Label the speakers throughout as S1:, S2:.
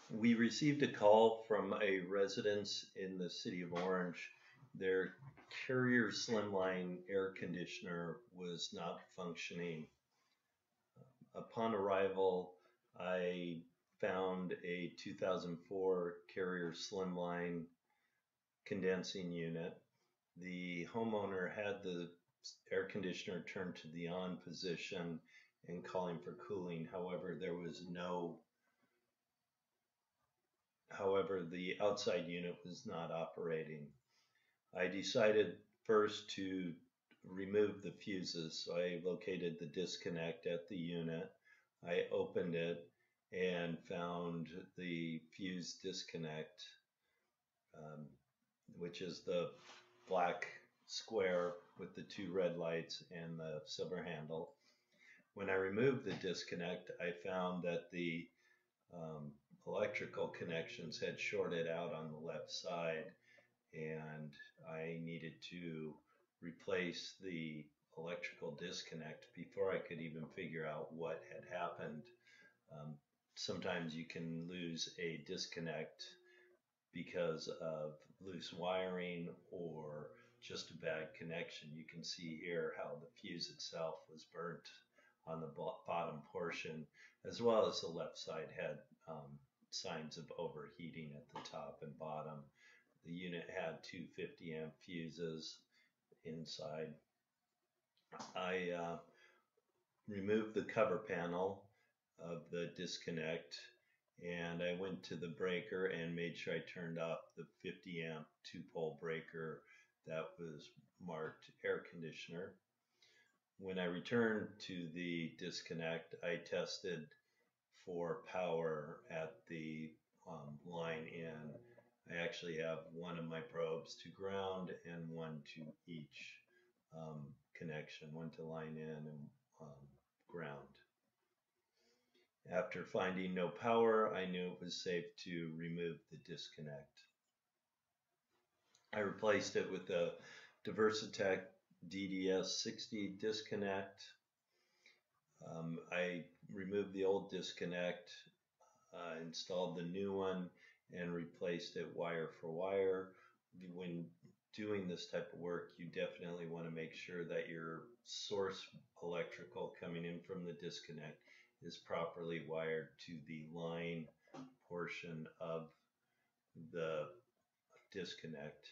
S1: We received a call from a residence in the city of Orange. Their Carrier Slimline air conditioner was not functioning. Upon arrival, I found a 2004 Carrier Slimline condensing unit. The homeowner had the air conditioner turned to the on position and calling for cooling. However, the outside unit was not operating. I decided first to remove the fuses, so I located the disconnect at the unit. I opened it and found the fuse disconnect, um, which is the black square with the two red lights and the silver handle. When I removed the disconnect, I found that the electrical connections had shorted out on the left side, and I needed to replace the electrical disconnect before I could even figure out what had happened. Um, Sometimes you can lose a disconnect because of loose wiring or just a bad connection. You can see here how the fuse itself was burnt on the bottom portion, as well as the left side had signs of overheating at the top and bottom. The unit had two 50 amp fuses inside. I removed the cover panel of the disconnect, and I went to the breaker and made sure I turned off the 50 amp 2-pole breaker that was marked air conditioner. When I returned to the disconnect, I tested for power at the line in. I actually have one of my probes to ground and one to each connection, one to line in and ground. After finding no power, I knew it was safe to remove the disconnect. I replaced it with a Diversitech DDS60 disconnect. I removed the old disconnect, installed the new one, and replaced it wire for wire. When doing this type of work, you definitely want to make sure that your source electrical coming in from the disconnect is properly wired to the line portion of the disconnect.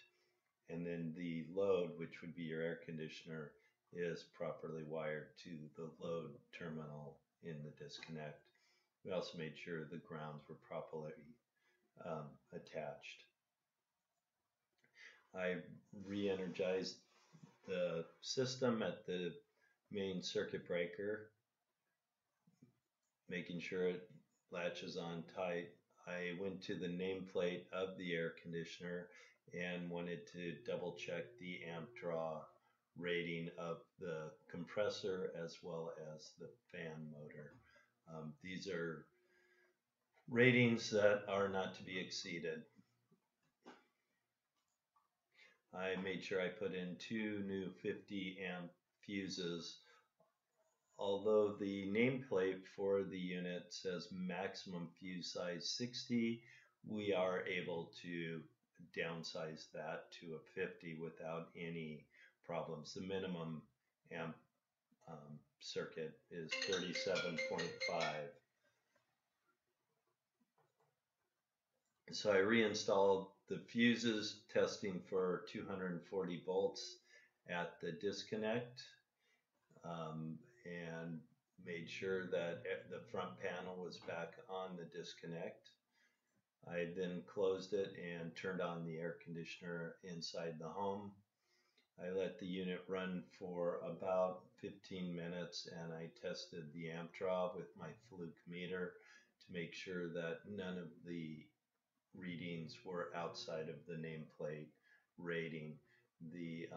S1: And then the load, which would be your air conditioner, is properly wired to the load terminal in the disconnect. We also made sure the grounds were properly attached. I re-energized the system at the main circuit breaker, making sure it latches on tight. I went to the nameplate of the air conditioner and wanted to double check the amp draw rating of the compressor as well as the fan motor. These are ratings that are not to be exceeded. I made sure I put in two new 50 amp fuses. Although the nameplate for the unit says maximum fuse size 60, we are able to downsize that to a 50 without any problems. The minimum amp circuit is 37.5. So I reinstalled the fuses, testing for 240 volts at the disconnect, and made sure that the front panel was back on the disconnect. I then closed it and turned on the air conditioner inside the home. I let the unit run for about 15 minutes, and I tested the amp draw with my Fluke meter to make sure that none of the readings were outside of the nameplate rating. The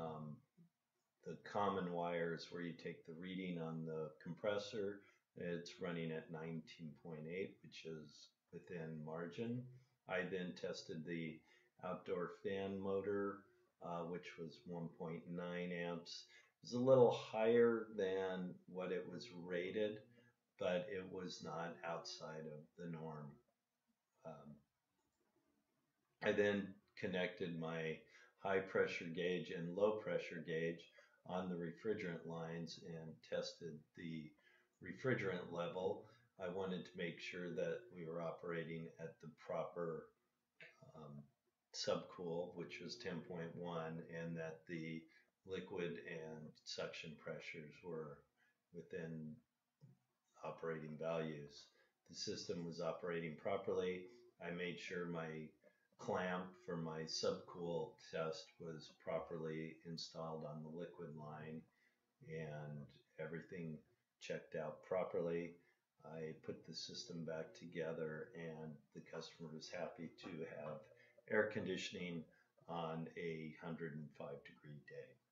S1: common wires where you take the reading on the compressor, it's running at 19.8, which is within margin. I then tested the outdoor fan motor, which was 1.9 amps. It was a little higher than what it was rated, but it was not outside of the norm. I then connected my high pressure gauge and low pressure gauge on the refrigerant lines and tested the refrigerant level. I wanted to make sure that we were operating at the proper subcool, which was 10.1, and that the liquid and suction pressures were within operating values. The system was operating properly. I made sure my clamp for my subcool test was properly installed on the liquid line, and everything checked out properly. I put the system back together, and the customer was happy to have air conditioning on a 105-degree day.